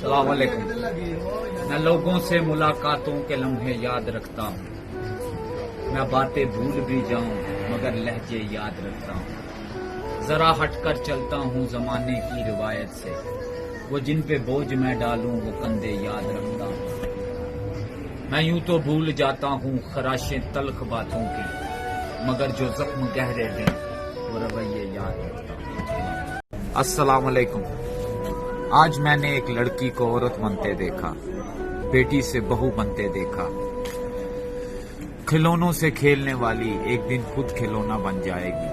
अस्सलाम वालेकुम। मैं लोगों से मुलाकातों के लम्हे याद रखता हूँ, मैं बातें भूल भी जाऊं मगर लहजे याद रखता हूँ। जरा हटकर चलता हूँ जमाने की रिवायत से, वो जिन पे बोझ मैं डालूं वो कंधे याद रखता हूँ। मैं यूं तो भूल जाता हूँ खराशें तल्ख बातों की, मगर जो जख्म गहरे हैं वो रवैये याद रखता हूँ। अस्सलाम वालेकुम। आज मैंने एक लड़की को औरत बनते देखा, बेटी से बहू बनते देखा। खिलौनों से खेलने वाली एक दिन खुद खिलौना बन जाएगी।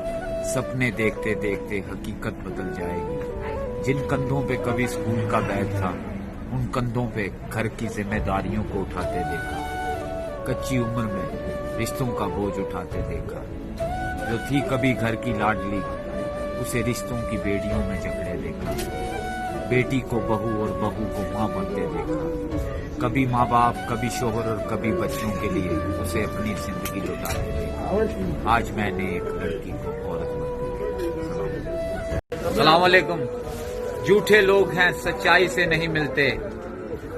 सपने देखते देखते हकीकत बदल जाएगी। जिन कंधों पे कभी स्कूल का बैग था, उन कंधों पे घर की जिम्मेदारियों को उठाते देखा। कच्ची उम्र में रिश्तों का बोझ उठाते देखा। जो थी कभी घर की लाडली, उसे रिश्तों की बेड़ियों में जकड़े देखा। बेटी को बहू और बहू को माँ बनते देखा। कभी माँ बाप, कभी शोहर और कभी बच्चों के लिए उसे अपनी जिंदगी लुटाते देखा। आज मैंने एक लड़की को औरत बनते। अस्सलाम वालेकुम। झूठे लोग हैं सच्चाई से नहीं मिलते,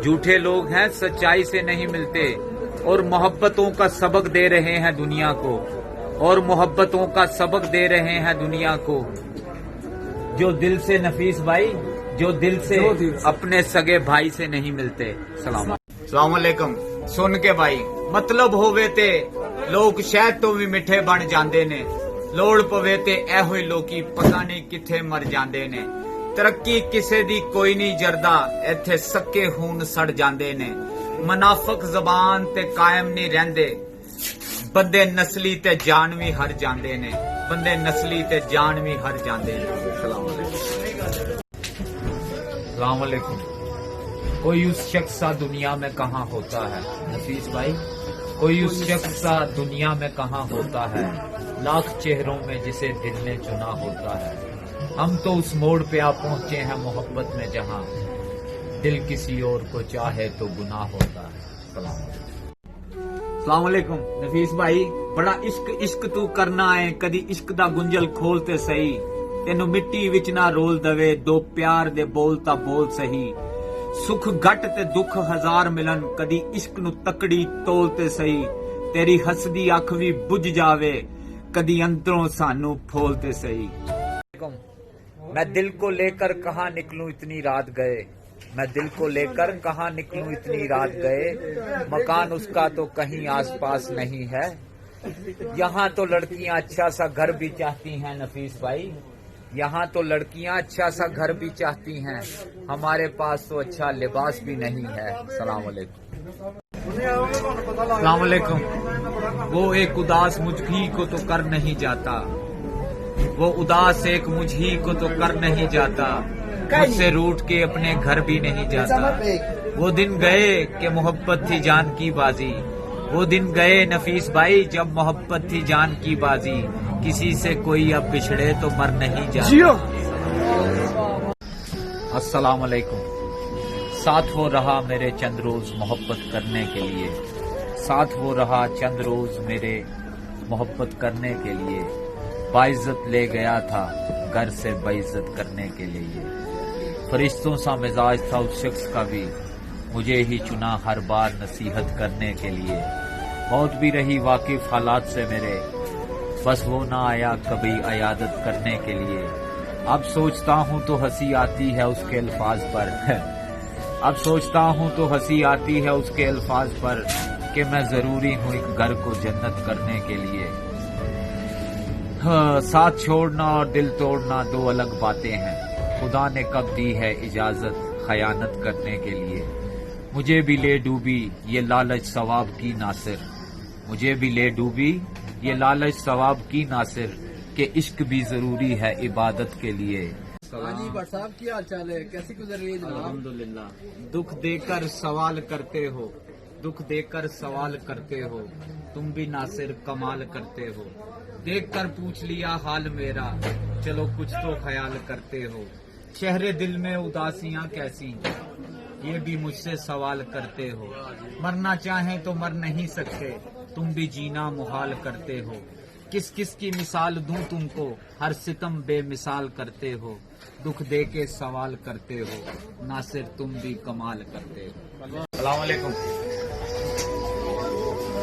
झूठे लोग हैं सच्चाई से नहीं मिलते, और मोहब्बतों का सबक दे रहे हैं दुनिया को, और मोहब्बतों का सबक दे रहे हैं दुनिया को। जो दिल से नफीस भाई, जो दिल से अपने सगे भाई से नहीं मिलते। सलाम अलैकुम। सुन के भाई, मतलब होवे ते लोग शायद तो भी मिठे बन जांदे ने, लोड़ पवे ते एहो लोकी पता नहीं किथे मर जांदे ने। तरक्की किसे दी कोई नहीं जरदा, इत्थे सक्के खून सड़ जांदे ने। मुनाफिक जबान ते कायम नहीं रहंदे, बंदे नस्ली ते जान भी हर जांदे ने, बंदे नस्ली ते जान भी हर जांदे ने। अस्सलाम वालेकुम। कोई उस शख्स सा दुनिया में कहाँ होता है नफीस भाई, कोई उस शख्स सा दुनिया में कहाँ होता है, लाख चेहरों में जिसे दिल ने चुना होता है। हम तो उस मोड़ पे आ पहुंचे हैं मोहब्बत में जहां दिल किसी और को चाहे तो गुनाह होता है। अस्सलाम वालेकुम नफीस भाई। बड़ा इश्क इश्क तू करना है, कदी इश्क दा गुंजल खोलते सही। तेनू मिट्टी विच ना रोल दवे, दो प्यार दे बोल ता बोल सही। सुख घट ते दुख हजार मिलन, कदी इश्क नू तकड़ी तोलते सही। तेरी हसदी अख भी बुझ जावे, कदी अंदरों सानू फोलते सही। मैं दिल को लेकर कहाँ निकलूं इतनी रात गए, मैं दिल को लेकर कहाँ निकलूं इतनी रात गए। मकान उसका तो कहीं आसपास नहीं है, यहाँ तो लड़कियां अच्छा सा घर भी चाहती हैं नफीस भाई, यहाँ तो लड़कियां अच्छा सा घर भी चाहती हैं। हमारे पास तो अच्छा लिबास भी नहीं है। सलाम अलैकुम। वो एक उदास मुझी को तो कर नहीं जाता, वो उदास एक मुझी को तो कर नहीं जाता, मुझसे रूठ के अपने घर भी नहीं जाता। वो दिन गए कि मोहब्बत थी जान की बाजी, वो दिन गए नफीस भाई जब मोहब्बत थी जान की बाजी। किसी से कोई अब बिछड़े तो मर नहीं जाता। अस्सलाम वालेकुम। साथ वो रहा मेरे चंद रोज मोहब्बत करने के लिए, साथ वो रहा चंद रोज मेरे मोहब्बत करने के लिए। बाइज्जत ले गया था घर से बेइज्जत करने के लिए। फरिश्तों सा मिजाज था उस शख्स का भी, मुझे ही चुना हर बार नसीहत करने के लिए। मौत भी रही वाकिफ हालात से मेरे, बस वो ना आया कभी अयादत करने के लिए। अब सोचता हूँ तो हंसी आती है उसके अल्फाज पर अब सोचता हूँ तो हंसी आती है उसके अल्फाज पर, कि मैं जरूरी हूँ एक घर को जन्नत करने के लिए। साथ छोड़ना और दिल तोड़ना दो अलग बातें हैं, खुदा ने कब दी है इजाजत खयानत करने के लिए। मुझे भी ले डूबी ये लालच सवाब की नासिर, मुझे भी ले डूबी ये लालच सवाब की नासिर, कि इश्क भी जरूरी है इबादत के लिए। जी भट्ट साहब की हाल चाल है, कैसी गुजर रही है जनाब? अल्हम्दुलिल्लाह। दुख देकर सवाल करते हो, दुख देकर सवाल करते हो, तुम भी नासिर कमाल करते हो। देख कर पूछ लिया हाल मेरा, चलो कुछ तो ख्याल करते हो। शहरे दिल में उदासियां कैसी, ये भी मुझसे सवाल करते हो। मरना चाहें तो मर नहीं सकते, तुम भी जीना मुहाल करते हो। किस किस की मिसाल दूं तुमको, हर सितम बेमिसाल करते हो, दुख दे के सवाल करते हो, नासिर तुम भी कमाल करते हो। अस्सलाम वालेकुम।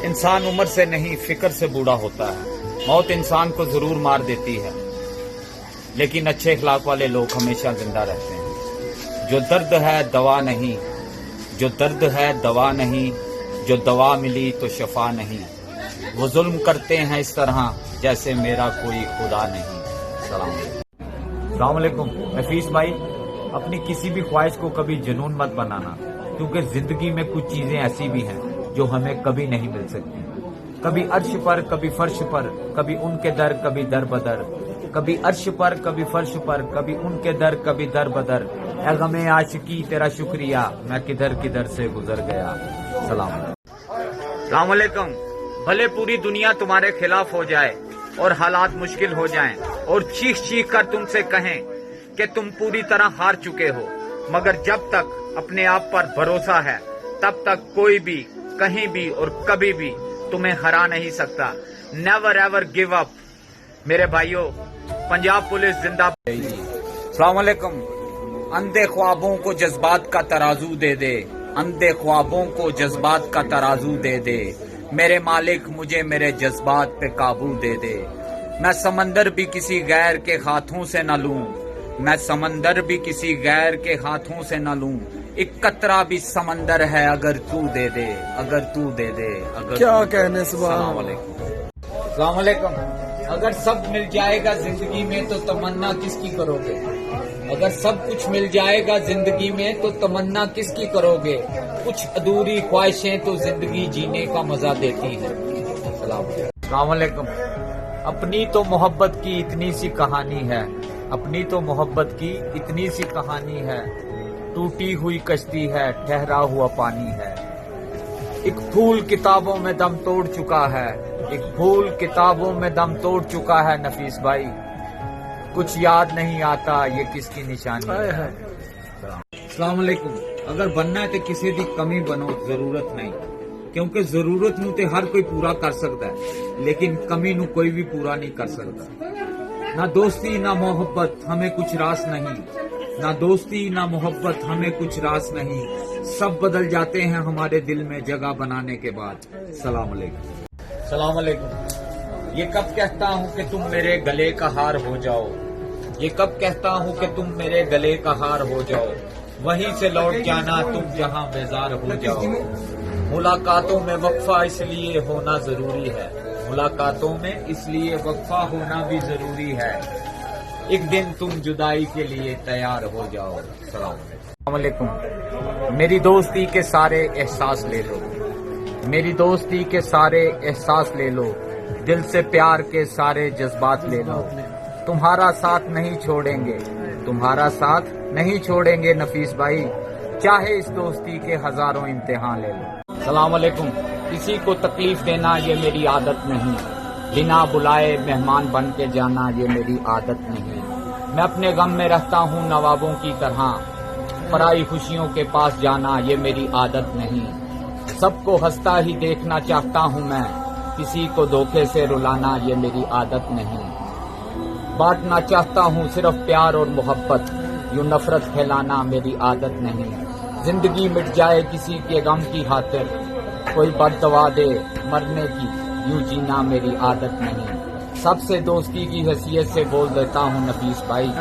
इंसान उम्र से नहीं फिक्र से बूढ़ा होता है। मौत इंसान को जरूर मार देती है, लेकिन अच्छे इखलाक वाले लोग हमेशा जिंदा रहते हैं। जो दर्द है दवा नहीं, जो दर्द है दवा नहीं, जो दवा मिली तो शफा नहीं, वो जुल्म करते हैं इस तरह जैसे मेरा कोई खुदा नहीं। अस्सलाम वालेकुम। नफीस भाई, अपनी किसी भी ख्वाहिश को कभी जुनून मत बनाना, क्योंकि जिंदगी में कुछ चीजें ऐसी भी हैं जो हमें कभी नहीं मिल सकती। कभी अर्श पर, कभी फर्श पर, कभी उनके दर, कभी दर बदर, कभी अर्श पर, कभी फर्श पर, कभी उनके दर, कभी दर बदर। ऐ गमे आशिकी तेरा शुक्रिया, मैं किधर किधर से गुजर गया। सलाम अलैकुम। भले पूरी दुनिया तुम्हारे खिलाफ हो जाए और हालात मुश्किल हो जाएं और चीख चीख कर तुमसे कहें कि तुम पूरी तरह हार चुके हो, मगर जब तक अपने आप पर भरोसा है तब तक कोई भी कहीं भी और कभी भी तुम्हें हरा नहीं सकता। नेवर एवर गिव अप मेरे भाइयों। पंजाब पुलिस जिंदाबाद। अस्सलाम वालेकुम। अंधे ख्वाबों को जज्बात का तराजू दे दे, अंधे ख्वाबों को जज्बात का तराजू दे दे, मेरे मालिक मुझे मेरे जज्बात पे काबू दे दे। मैं समंदर भी किसी गैर के हाथों से न लूं, मैं समंदर भी किसी गैर के हाथों से न लूं, एक कतरा भी समंदर है अगर तू दे दे, अगर तू दे दे, अगर क्या तू कहने दे। अस्सलाम वालेकुम। अगर सब मिल जाएगा जिंदगी में तो तमन्ना किसकी करोगे? अगर सब कुछ मिल जाएगा जिंदगी में तो तमन्ना किसकी करोगे? कुछ अधूरी ख्वाहिशें तो जिंदगी जीने का मजा देती हैं। अस्सलाम वालेकुम। अपनी तो मोहब्बत की इतनी सी कहानी है, अपनी तो मोहब्बत की इतनी सी कहानी है, टूटी हुई कश्ती है, ठहरा हुआ पानी है। एक फूल किताबों में दम तोड़ चुका है, एक फूल किताबों में दम तोड़ चुका है नफीस भाई, कुछ याद नहीं आता ये किसकी निशानी है। अस्सलाम वालेकुम। अगर बनना है तो किसी दी कमी बनो, जरूरत नहीं, क्योंकि जरूरत नू ते हर कोई पूरा कर सकता है, लेकिन कमी नू कोई भी पूरा नहीं कर सकता। ना दोस्ती ना मोहब्बत हमें कुछ रास नहीं, ना दोस्ती ना मोहब्बत हमें कुछ रास नहीं, सब बदल जाते हैं हमारे दिल में जगह बनाने के बाद। सलाम अलैकुम। सलाम अलैकुम। ये कब कहता हूँ कि तुम मेरे गले का हार हो जाओ, ये कब कहता हूँ कि तुम मेरे गले का हार हो जाओ, वहीं से लौट जाना तुम जहाँ बेजार हो जाओ। मुलाकातों में वक्फा इसलिए होना जरूरी है, मुलाकातों में इसलिए वक्फा होना भी जरूरी है, एक दिन तुम जुदाई के लिए तैयार हो जाओ। सलाम अलैकुम। मेरी दोस्ती के सारे एहसास ले लो, मेरी दोस्ती के सारे एहसास ले लो, दिल से प्यार के सारे जज्बात ले लो, तुम्हारा साथ नहीं छोड़ेंगे, तुम्हारा साथ नहीं छोड़ेंगे नफीस भाई, चाहे इस दोस्ती के हजारों इम्तिहान ले लो। सलाम अलैकुम। किसी को तकलीफ देना ये मेरी आदत नहीं, बिना बुलाए मेहमान बन के जाना ये मेरी आदत नहीं, मैं अपने गम में रहता हूँ नवाबों की तरह, पराई खुशियों के पास जाना ये मेरी आदत नहीं, सबको हंसता ही देखना चाहता हूँ मैं, किसी को धोखे से रुलाना ये मेरी आदत नहीं, बांटना चाहता हूँ सिर्फ प्यार और मोहब्बत, यूं नफरत फैलाना मेरी आदत नहीं, जिंदगी मिट जाए किसी के गम की खातिर, कोई बददवा दे मरने की यूं जीना मेरी आदत नहीं, सबसे दोस्ती की हैसियत से बोल देता हूँ नफीस भाई,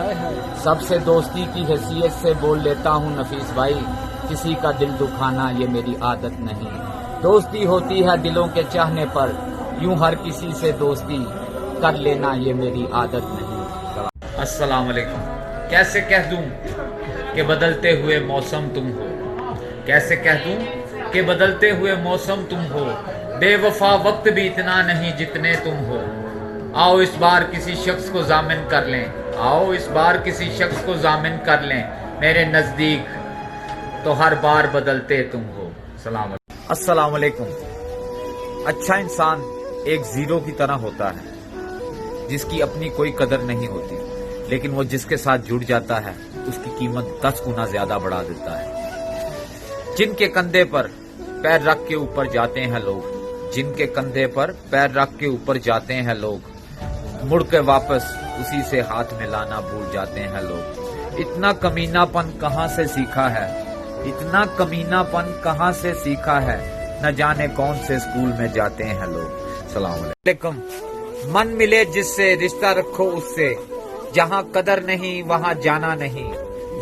सबसे दोस्ती की हैसियत से बोल लेता हूँ नफीस भाई, किसी का दिल दुखाना ये मेरी आदत नहीं, दोस्ती होती है दिलों के चाहने पर, यूं हर किसी से दोस्ती कर लेना ये मेरी आदत नहीं। अस्सलाम वालेकुम। कैसे कह दूं कि बदलते हुए मौसम तुम हो, कैसे कह दूं कि बदलते हुए मौसम तुम हो, बेवफा वक्त भी इतना नहीं जितने तुम हो, आओ इस बार किसी शख्स को जामिन कर लें, आओ इस बार किसी शख्स को जामिन कर लें, मेरे नजदीक तो हर बार बदलते तुम हो। सलाम। अस्सलाम वालेकुम। अच्छा इंसान एक जीरो की तरह होता है, जिसकी अपनी कोई कदर नहीं होती, लेकिन वो जिसके साथ जुड़ जाता है उसकी कीमत 10 गुना ज्यादा बढ़ा देता है। जिनके कंधे पर पैर रख के ऊपर जाते हैं लोग, जिनके कंधे पर पैर रख के ऊपर जाते हैं लोग, मुड़ के वापस उसी से हाथ में लाना भूल जाते हैं लोग। इतना कमीनापन कहाँ से सीखा है, इतना कमीनापन कहाँ से सीखा है, न जाने कौन से स्कूल में जाते हैं लोग। सलाम अलैकुम। मन मिले जिससे रिश्ता रखो उससे, जहाँ कदर नहीं वहाँ जाना नहीं,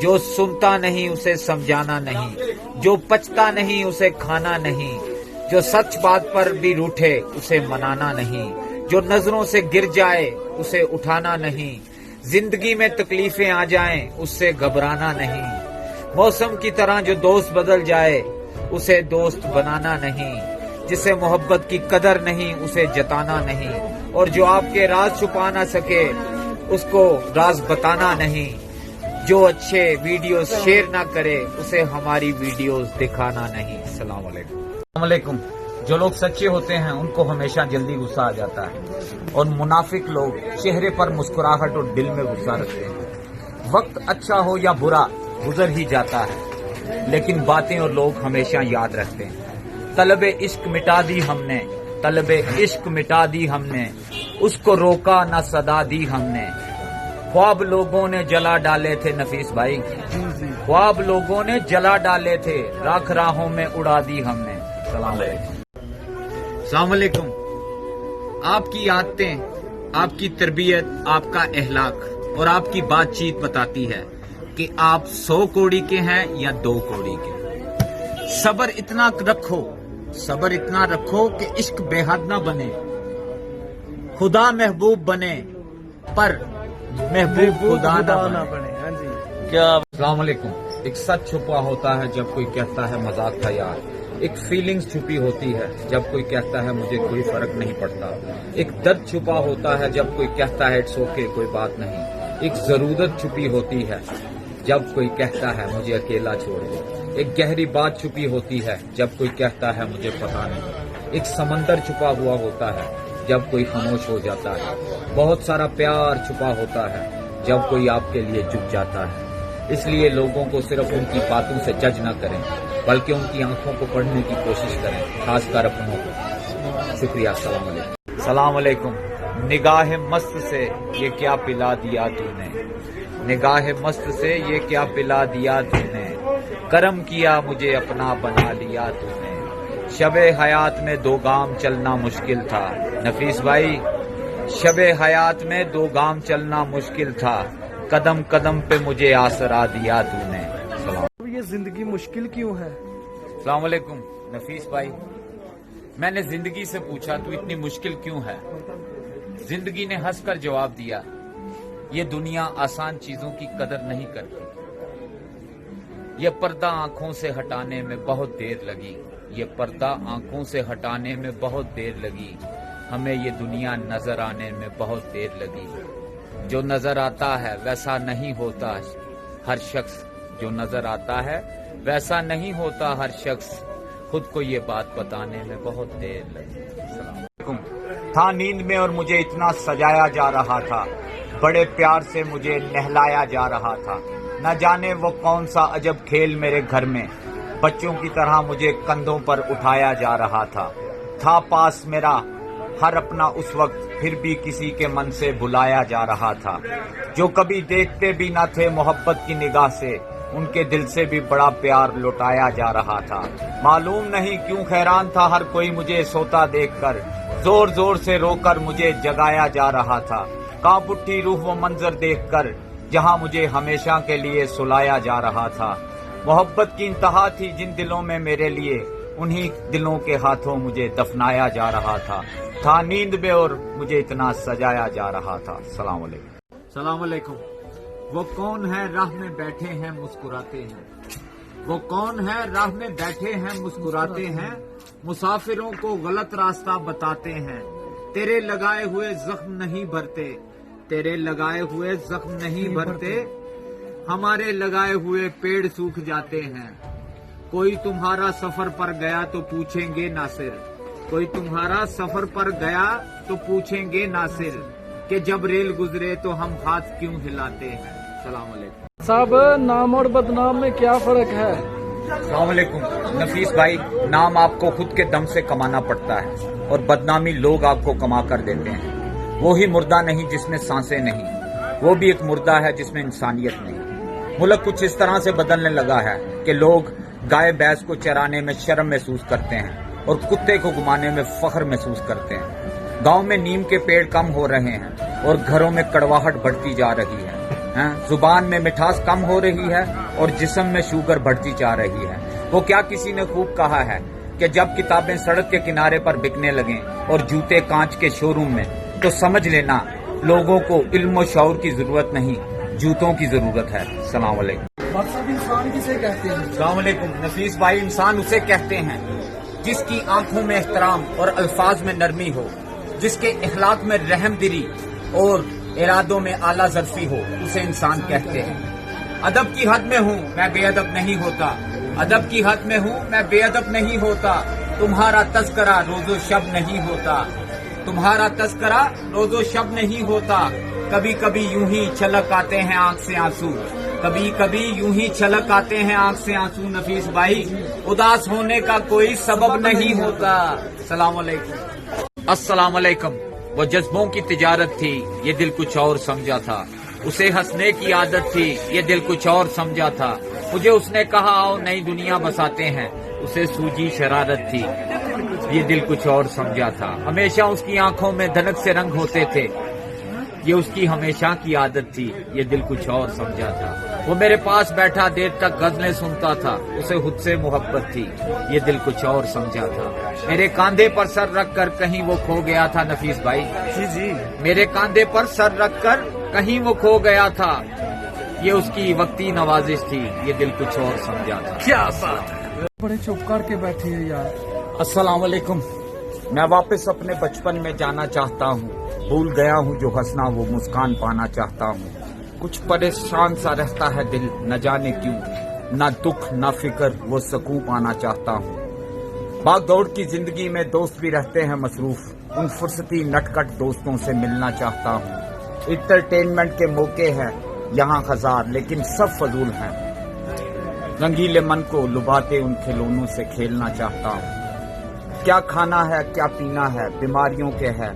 जो सुनता नहीं उसे समझाना नहीं, जो पचता नहीं उसे खाना नहीं, जो सच बात पर भी रूठे उसे मनाना नहीं, जो नजरों से गिर जाए उसे उठाना नहीं, जिंदगी में तकलीफें आ जाएं उससे घबराना नहीं, मौसम की तरह जो दोस्त बदल जाए उसे दोस्त बनाना नहीं, जिसे मोहब्बत की कदर नहीं उसे जताना नहीं, और जो आपके राज छुपा ना सके उसको राज बताना नहीं, जो अच्छे वीडियोस शेयर ना करे उसे हमारी वीडियोस दिखाना नहीं। अस्सलाम वालेकुम। जो लोग सच्चे होते हैं उनको हमेशा जल्दी गुस्सा आ जाता है, और मुनाफिक लोग चेहरे पर मुस्कुराहट और दिल में गुस्सा रखते हैं। वक्त अच्छा हो या बुरा गुजर ही जाता है, लेकिन बातें और लोग हमेशा याद रखते हैं। तलबे इश्क मिटा दी हमने, तलबे इश्क मिटा दी हमने, उसको रोका ना सदा दी हमने, ख्वाब लोगों ने जला डाले थे नफीस भाई, ख्वाब लोगों ने जला डाले थे, राख राहों में उड़ा दी हमने। सलाम अलैकुम। आपकी आदतें, आपकी तरबियत, आपका अहलाक और आपकी बातचीत बताती है कि आप 100 कौड़ी के हैं या 2 कौड़ी के। सब्र इतना रखो, सब्र इतना रखो कि इश्क बेहद ना बने, खुदा महबूब बने पर महबूब खुदा ना बने। हाँ जी, क्या। अस्सलाम वालेकुम। एक सच छुपा होता है जब कोई कहता है मजाक था यार, एक फीलिंग्स छुपी होती है जब कोई कहता है मुझे कोई फर्क नहीं पड़ता, एक दर्द छुपा होता है जब कोई कहता है इट्स ओके कोई बात नहीं, एक जरूरत छुपी होती है जब कोई कहता है मुझे अकेला छोड़ दो, एक गहरी बात छुपी होती है जब कोई कहता है मुझे पता नहीं, एक समंदर छुपा हुआ होता है जब कोई खामोश हो जाता है, बहुत सारा प्यार छुपा होता है जब कोई आपके लिए झुक जाता है। इसलिए लोगों को सिर्फ उनकी बातों से जज न करें, बल्कि उनकी आंखों को पढ़ने की कोशिश करें, खासकर अपनों को। शुक्रिया। सलाम अलैकुम। निगाह मस्त से ये क्या पिला दिया तूने, निगाह मस्त से ये क्या पिला दिया तूने, करम किया मुझे अपना बना लिया तूने, शबे हयात में 2 गाम चलना मुश्किल था नफीस भाई, शबे हयात में 2 गाम चलना मुश्किल था, कदम कदम पे मुझे आसरा दिया तूने। ये जिंदगी मुश्किल क्यों है? अस्सलाम वालेकुम नफीस भाई। मैंने जिंदगी से पूछा तू इतनी मुश्किल क्यों है, जिंदगी ने हंसकर जवाब दिया ये दुनिया आसान चीजों की कदर नहीं करती, ये पर्दा आंखों से हटाने में बहुत देर लगी, ये पर्दा आंखों से हटाने में बहुत देर लगी, हमें ये दुनिया नजर आने में बहुत देर लगी, जो नजर आता है वैसा नहीं होता हर शख्स, जो नजर आता है वैसा नहीं होता हर शख्स, खुद को ये बात बताने में बहुत देर लगी। था नींद में और मुझे इतना सजाया जा रहा था, बड़े प्यार से मुझे नहलाया जा रहा था, न जाने वो कौन सा अजब खेल मेरे घर में बच्चों की तरह मुझे कंधों पर उठाया जा रहा था पास मेरा हर अपना उस वक्त, फिर भी किसी के मन से बुलाया जा रहा था, जो कभी देखते भी न थे मोहब्बत की निगाह से, उनके दिल से भी बड़ा प्यार लुटाया जा रहा था। मालूम नहीं क्यों हैरान था हर कोई मुझे सोता देखकर, जोर जोर से रोकर मुझे जगाया जा रहा था, कांप उठी रूह वो मंजर देखकर जहां मुझे हमेशा के लिए सुलाया जा रहा था। मोहब्बत की इंतहा थी जिन दिलों में मेरे लिए, उन्हीं दिलों के हाथों मुझे दफनाया जा रहा था नींद में और मुझे इतना सजाया जा रहा था। सलाम अलैकुम। सलाम अलैकुम। वो कौन है राह में बैठे हैं मुस्कुराते हैं, वो कौन है राह में बैठे हैं मुस्कुराते हैं, मुसाफिरों को गलत रास्ता बताते हैं, तेरे लगाए हुए जख्म नहीं भरते, तेरे लगाए हुए जख्म नहीं भरते, हमारे लगाए हुए पेड़ सूख जाते हैं, कोई तुम्हारा सफर पर गया तो पूछेंगे नासिर, कोई तुम्हारा सफर पर गया तो पूछेंगे नासिर, कि जब रेल गुजरे तो हम हाथ क्यों हिलाते हैं। सलाम अलैकुम। साहब, नाम और बदनाम में क्या फर्क है? अस्सलाम वालेकुम नफीस भाई। नाम आपको खुद के दम से कमाना पड़ता है और बदनामी लोग आपको कमा कर देते हैं। وہی مردہ نہیں جس میں سانسیں نہیں، وہ بھی ایک مردہ ہے جس میں انسانیت نہیں۔ ملک کچھ اس طرح سے بدلنے لگا ہے کہ لوگ گائے بھینس کو چرانے میں شرم محسوس کرتے ہیں اور کتے کو گھمانے میں فخر محسوس کرتے ہیں۔ گاؤں میں نیم کے پیڑ کم ہو رہے ہیں اور گھروں میں کڑواہٹ بڑھتی جا رہی ہے، زبان میں مٹھاس کم ہو رہی ہے اور جسم میں شوگر بڑھتی جا رہی ہے۔ وہ کیا کسی نے خوب کہا ہے کہ جب کتابیں سڑک کے کنارے پر بکنے لگیں اور جوتے کانچ کے شو روم میں، تو سمجھ لینا لوگوں کو علم و شعور کی ضرورت نہیں، جوتوں کی ضرورت ہے۔ السلام علیکم۔ ڈاکٹر صاحب انسان کسے کہتے ہیں؟ السلام علیکم نفیس بھائی، انسان اسے کہتے ہیں جس کی آنکھوں میں احترام اور الفاظ میں نرمی ہو، جس کے اخلاق میں رحم دلی اور ارادوں میں اعلیٰ ظرفی ہو، اسے انسان کہتے ہیں۔ ادب کی حد میں ہوں میں بے ادب نہیں ہوتا، ادب کی حد میں ہوں میں بے ادب نہیں ہوتا، تمہارا تذکرہ روز و شب نہیں ہوتا، تمہارا تذکرہ روز و شب نہیں ہوتا، کبھی کبھی یوں ہی چھلک آتے ہیں آنکھ سے آنسو، کبھی کبھی یوں ہی چھلک آتے ہیں آنکھ سے آنسو۔ نفیس بھائی، اداس ہونے کا کوئی سبب نہیں ہوتا۔ السلام علیکم۔ السلام علیکم۔ وہ جذبوں کی تجارت تھی، یہ دل کچھ اور سمجھا تھا، اسے ہنسنے کی عادت تھی، یہ دل کچھ اور سمجھا تھا، مجھے اس نے کہا آؤ نئی دنیا بساتے ہیں، اسے سوجی شرارت تھی، یہ دل کچھ اور سمجھا تھا۔ ہمیشہ اس کی آنکھوں میں دھنک سے رنگ ہوتے تھے، یہ اس کی ہمیشہ کی عادت تھی، یہ دل کچھ اور سمجھا تھا۔ وہ میرے پاس بیٹھا دیر تک غزلیں سنتا تھا، اسے خود سے محبت تھی، یہ دل کچھ اور سمجھا تھا۔ میرے کاندھے پر سر رکھ کر کہیں وہ کھو گیا تھا نفیس بھائی، جی میرے کاندھے پر سر رکھ کر کہیں وہ کھو گیا تھا، یہ اس کی وقتی نوازش تھی، یہ دل کچھ اور سمجھا تھا۔ کیا بات ہے، بڑے چپ کر کے بیٹھے ہیں یار۔ السلام علیکم۔ میں واپس اپنے بچپن میں جانا چاہتا ہوں، بھول گیا ہوں جو ہنسنا وہ مسکان پانا چاہتا ہوں، کچھ پریشان سا رہتا ہے دل نہ جانے کیوں، نہ دکھ نہ فکر وہ سکون پانا چاہتا ہوں۔ بھاگ دوڑ کی زندگی میں دوست بھی رہتے ہیں مصروف، ان فرصتی نٹ کٹ دوستوں سے ملنا چاہتا ہوں۔ انٹرٹینمنٹ کے موقع ہیں یہاں ہزار لیکن سب فضول ہیں، رنگیلے من کو لباتے ان کھلونوں سے کھیلنا چاہتا ہوں۔ کیا کھانا ہے کیا پینا ہے بیماریوں کے ہے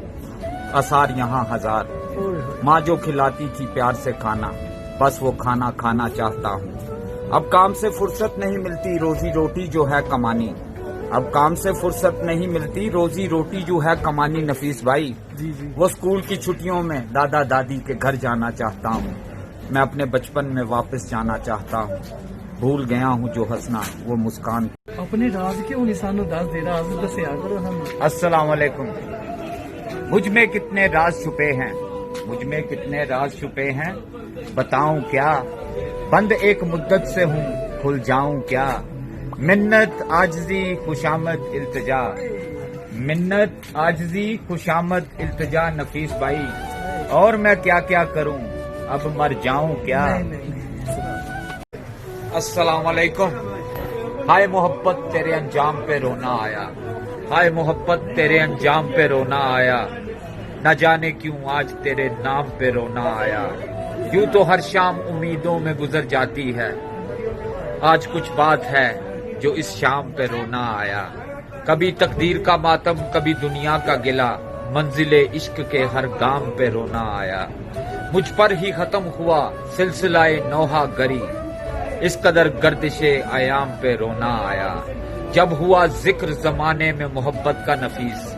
آثار یہاں ہزار، ماں جو کھلاتی تھی پیار سے کھانا بس وہ کھانا کھانا چاہتا ہوں۔ اب کام سے فرصت نہیں ملتی روزی روٹی جو ہے کمانی، اب کام سے فرصت نہیں ملتی روزی روٹی جو ہے کمانی نفیس بھائی، وہ اسکول کی چھٹیوں میں دادا دادی کے گھر جانا چاہتا ہوں، میں اپنے بچپن میں واپس جانا چاہتا ہوں، بھول گیا ہوں جو ہنسنا وہ مسکان۔ اپنے راز کیوں نہیں سانو دس دے راز دسیا کرو ہم۔ السلام علیکم۔ مجھ میں کتنے راز چھپے ہیں، مجھ میں کتنے راز چھپے ہیں بتاؤں کیا، بند ایک مدت سے ہوں کھل جاؤں کیا، منت عاجزی خوشامد التجا، منت عاجزی خوشامد التجا نفیس بھائی، اور میں کیا کیا کروں اب مر جاؤں کیا۔ السلام علیکم۔ ہائے محبت تیرے انجام پہ رونا آیا، ہائے محبت تیرے انجام پہ رونا آیا، نہ جانے کیوں آج تیرے نام پہ رونا آیا، یوں تو ہر شام امیدوں میں گزر جاتی ہے، آج کچھ بات ہے جو اس شام پہ رونا آیا، کبھی تقدیر کا ماتم کبھی دنیا کا گلہ، منزل عشق کے ہر گام پہ رونا آیا، مجھ پر ہی ختم ہوا سلسلہ نوحہ گری، اس قدر گردش ایام پہ رونا آیا، جب ہوا ذکر زمانے میں محبت کا نفیس،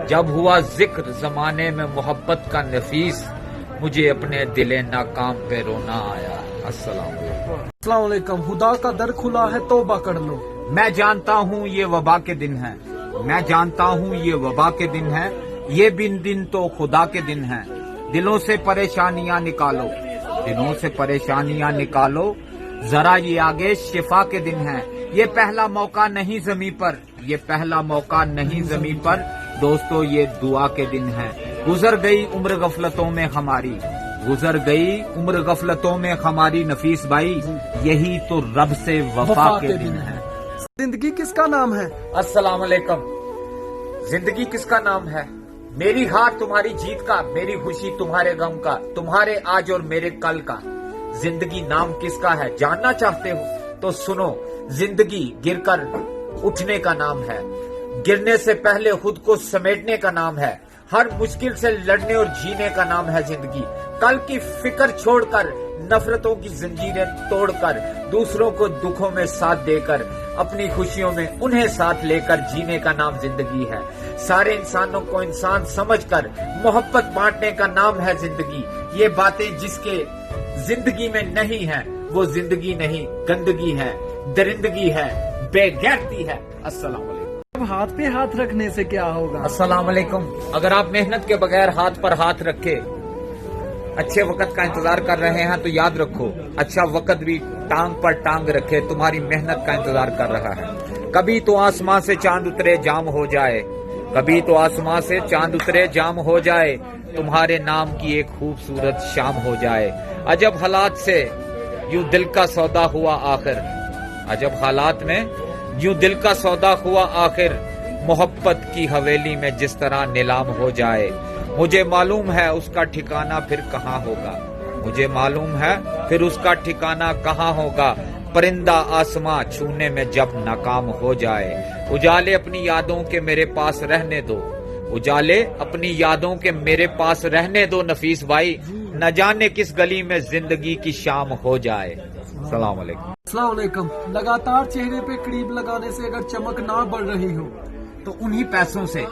جب ہوا ذکر زمانے میں محبت کا نفیس، مجھے اپنے دل ناکام پہ رونا آیا۔ السلام علیکم۔ السلام علیکم۔ خدا کا در کھلا ہے توبہ کر لو۔ میں جانتا ہوں یہ وبا کے دن ہیں، میں جانتا ہوں یہ وبا کے دن ہیں، یہ دن تو خدا کے دن ہیں، دلوں سے پریشانیاں نکالو، دلوں سے پریشانیاں نکالو، ذرا یہ آگے شفا کے دن ہیں، یہ پہلا موقع نہیں زمیں پر، یہ پہلا موقع نہیں زمیں پر، دوستو یہ دعا کے دن ہیں، گزر گئی عمر غفلتوں میں ہماری، گزر گئی عمر غفلتوں میں ہماری نفیس بھائی، یہی تو رب سے وفا کے دن ہیں۔ زندگی کس کا نام ہے؟ السلام علیکم۔ زندگی کس کا نام ہے؟ میری ہار تمہاری جیت کا، میری خوشی تمہارے غم کا، تمہارے آج اور میرے کل کا، زندگی نام کس کا ہے جاننا چاہتے ہو تو سنو، زندگی گر کر اٹھنے کا نام ہے، گرنے سے پہلے خود کو سمیٹنے کا نام ہے، ہر مشکل سے لڑنے اور جینے کا نام ہے زندگی. کل کی فکر چھوڑ کر نفرتوں کی زنجیریں توڑ کر دوسروں کو دکھوں میں ساتھ دے کر اپنی خوشیوں میں انہیں ساتھ لے کر جینے کا نام زندگی ہے. سارے انسانوں کو انسان سمجھ کر محبت بانٹنے کا نام ہے زندگی. یہ باتیں جس کے زندگی میں نہیں ہیں وہ زندگی نہیں گندگی ہے, درندگی ہے, بے غیرتی ہے. السلام علیکم. اب ہاتھ پہ ہاتھ رکھنے سے کیا ہوگا؟ السلام علیکم. اگر آپ محنت کے بغیر ہاتھ پر ہاتھ رکھے اچھے وقت کا انتظار کر رہے ہیں تو یاد رکھو اچھا وقت بھی ٹانگ پر ٹانگ رکھے تمہاری محنت کا انتظار کر رہا ہے. کبھی تو آسمان سے چاند اترے جام ہو جائے, کبھی تو آسمان سے چاند اترے جام ہو جائے, تمہارے نام کی ایک خوبصورت شام ہو جائے. عجب حالات سے یوں دل کا سودا ہوا آخر, عجب حالات میں یوں دل کا سودا ہوا آخر, محبت کی حویلی میں جس طرح نیلام ہو جائے. مجھے معلوم ہے اس کا ٹھکانہ پھر کہاں ہوگا, مجھے معلوم ہے پھر اس کا ٹھکانہ کہاں ہوگا. پرندہ آسماں چھونے میں جب ناکام ہو جائے, اجالے اپنی یادوں کے میرے پاس رہنے دو, اجالے اپنی یادوں کے میرے پاس رہنے دو نفیس بھائی, نہ جانے کس گلی میں زندگی کی شام ہو جائے. السلام علیکم. السلام علیکم. لگاتار چہرے پہ کریب لگانے سے اگر چمک نہ بڑھ رہی ہو تو انہی پیسوں سے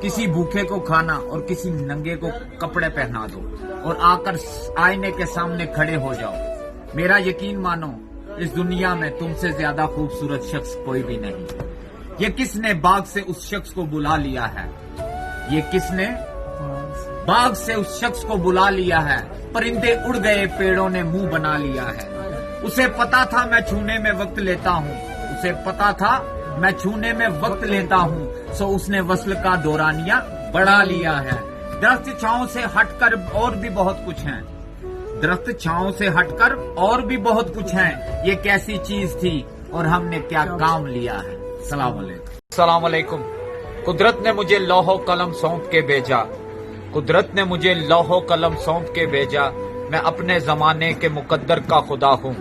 کسی بھوکے کو کھانا اور کسی ننگے کو کپڑے پہنا دو اور آ کر آئینے کے سامنے کھڑے ہو جاؤ. میرا یقین مانو اس دنیا میں تم سے زیادہ خوبصورت شخص کوئی بھی نہیں. یہ کس نے باغ سے اس شخص کو بلا لیا ہے, یہ کس نے باغ سے اس شخص کو بلا لیا ہے, پرندے اڑ گئے پیڑوں نے منہ بنا لیا ہے. اسے پتا تھا میں چھونے میں وقت لیتا ہوں, اسے پتا تھا میں چھونے میں وقت لیتا ہوں, سو اس نے وصل کا دورانیہ بڑھا لیا ہے. درخت چھاؤں سے ہٹ کر اور بھی بہت کچھ ہیں, درخت چھاؤں سے ہٹ کر اور بھی بہت کچھ ہیں, یہ کیسی چیز تھی اور ہم نے کیا کام لیا ہے. السلام علیکم. السلام علیکم. قدرت نے مجھے لوح و قلم سونپ کے بھیجا, قدرت نے مجھے لوح و قلم سونپ کے بھیجا, میں اپنے زمانے کے مقدر کا خدا ہوں.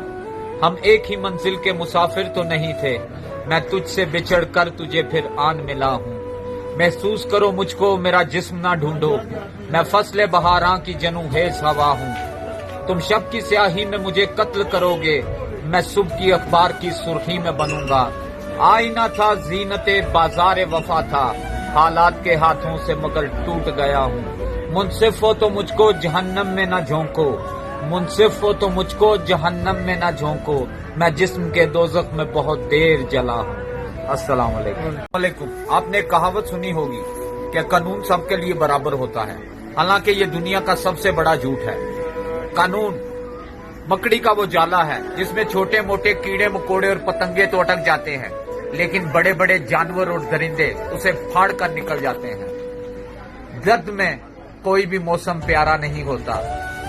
ہم ایک ہی منزل کے مسافر تو نہیں تھے, میں تجھ سے بچھڑ کر تجھے پھر آن ملا ہوں. محسوس کرو مجھ کو میرا جسم نہ ڈھونڈو, میں فصل بہاراں کی جنوخیز ہوا ہوں. تم شب کی سیاہی میں مجھے قتل کرو گے, میں صبح کی اخبار کی سرخی میں بنوں گا. آئینہ تھا زینت بازار وفا تھا, حالات کے ہاتھوں سے مگر ٹوٹ گیا ہوں. منصف ہو تو مجھ کو جہنم میں نہ جھونکو, منصف ہو تو مجھ کو جہنم میں نہ جھونکو, میں جسم کے دوزخ میں بہت دیر جلا ہوں. السلام علیکم. آپ نے کہاوت سنی ہوگی کہ قانون سب کے لیے برابر ہوتا ہے, حالانکہ یہ دنیا کا سب سے بڑا جھوٹ ہے. قانون مکڑی کا وہ جالا ہے جس میں چھوٹے موٹے کیڑے مکوڑے اور پتنگے تو اٹک جاتے ہیں, لیکن بڑے بڑے جانور اور درندے اسے پھاڑ کر نکل جاتے ہیں. درد میں کوئی بھی موسم پیارا نہیں ہوتا,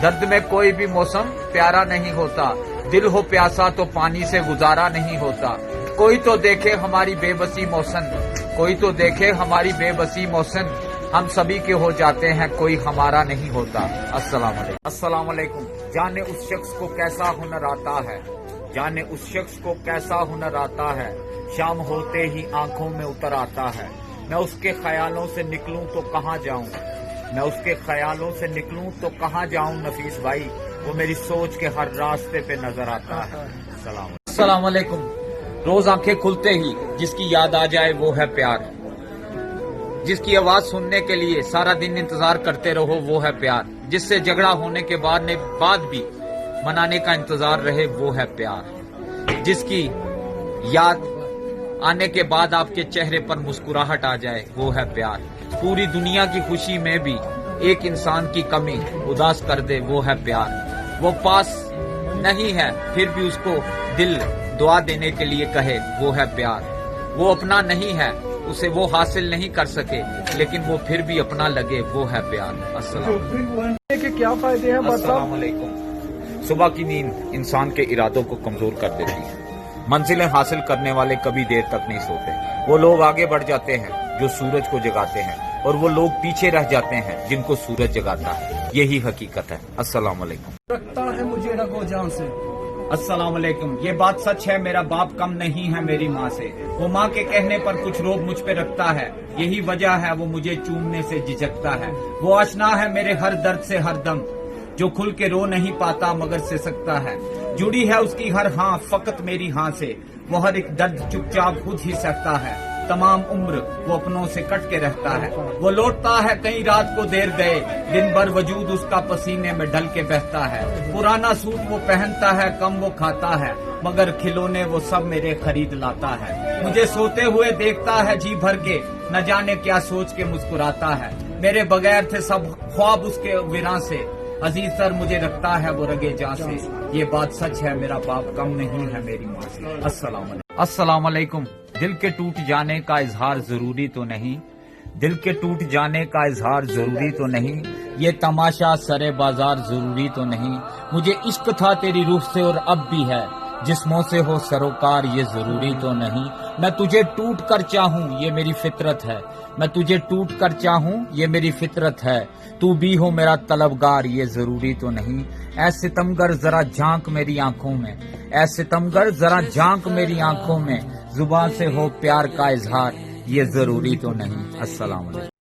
درد میں کوئی بھی موسم پیارا نہیں ہوتا, دل ہو پیاسا تو پانی سے گزارا نہیں ہوتا. کوئی تو دیکھے ہماری بے بسی موسن, کوئی تو دیکھے ہماری بے بسی موسن, ہم سبھی کے ہو جاتے ہیں کوئی ہمارا نہیں ہوتا. السلام علیکم. السلام علیکم. جانے اس شخص کو کیسا ہنر آتا ہے, جانے اس شخص کو کیسا ہنر آتا ہے, شام ہوتے ہی آنکھوں میں اتر آتا ہے. میں اس کے خیالوں سے نکلوں تو کہاں جاؤں, میں اس کے خیالوں سے نکلوں تو کہاں جاؤں نفیس بھائی, وہ میری سوچ کے ہر راستے پہ نظر آتا ہے. السلام علیکم. روز آنکھیں کھلتے ہی جس کی یاد آ جائے وہ ہے پیار, جس کی آواز سننے کے لیے سارا دن انتظار کرتے رہو وہ ہے پیار, جس سے جھگڑا ہونے کے بعد بھی منانے کا انتظار رہے وہ ہے پیار, جس کی یاد آنے کے بعد آپ کے چہرے پر مسکراہٹ آ جائے وہ ہے پیار, پوری دنیا کی خوشی میں بھی ایک انسان کی کمی اداس کر دے وہ ہے پیار, وہ پاس نہیں ہے پھر بھی اس کو دل دعا دینے کے لیے کہے وہ ہے پیار, وہ اپنا نہیں ہے اسے وہ حاصل نہیں کر سکے لیکن وہ پھر بھی اپنا لگے وہ ہے پیار. السلام کے کیا فائدے ہیں؟ السلام علیکم. صبح کی نیند انسان کے ارادوں کو کمزور کر دیتی ہے, منزلیں حاصل کرنے والے کبھی دیر تک نہیں سوتے, وہ لوگ آگے بڑھ جاتے ہیں جو سورج کو جگاتے ہیں اور وہ لوگ پیچھے رہ جاتے ہیں جن کو سورج جگاتا ہے, یہی حقیقت ہے. السلام علیکم. رکھتا ہے مجھے رگ و جان سے, अस्सलाम वालेकुम। ये बात सच है, मेरा बाप कम नहीं है मेरी माँ से। वो माँ के कहने पर कुछ रोब मुझ पे रखता है, यही वजह है वो मुझे चूमने से झिझकता है। वो आशना है मेरे हर दर्द से हरदम, जो खुल के रो नहीं पाता मगर सिसकता है। जुड़ी है उसकी हर हाँ फकत मेरी हाँ से, वो हर एक दर्द चुपचाप खुद ही सहता है। तमाम उम्र वो अपनों से कट के रहता है। वो लौटता है कई रात को देर गए, दिन भर वजूद उसका पसीने में ढल के बहता है। पुराना सूट वो पहनता है, कम वो खाता है, मगर खिलौने वो सब मेरे खरीद लाता है। मुझे सोते हुए देखता है जी भर के, न जाने क्या सोच के मुस्कुराता है। मेरे बगैर थे सब ख्वाब उसके विरां से, अजीज सर मुझे रखता है वो रगे जान से। ये बात सच है, मेरा बाप कम नहीं है मेरी माँ से। अस्सलाम वालेकुम। दिल के टूट जाने का इजहार जरूरी तो नहीं, दिल के टूट जाने का इजहार जरूरी तो नहीं, ये तमाशा सरे बाजार जरूरी तो नहीं। मुझे इश्क था तेरी रूह से और अब भी है, जिस्मों से हो सरोकार ये जरूरी तो नहीं। मैं तुझे टूट कर चाहूं ये मेरी फितरत है, मैं तुझे टूट कर चाहूं ये मेरी फितरत है। तू भी हो मेरा तलबगार ये जरूरी तो नहीं। ऐ सितमगर जरा झांक मेरी आंखों में, ऐ सितमगर जरा झांक मेरी आंखों में, जुबान से हो प्यार का इजहार ये जरूरी तो नहीं। अस्सलाम वालेकुम।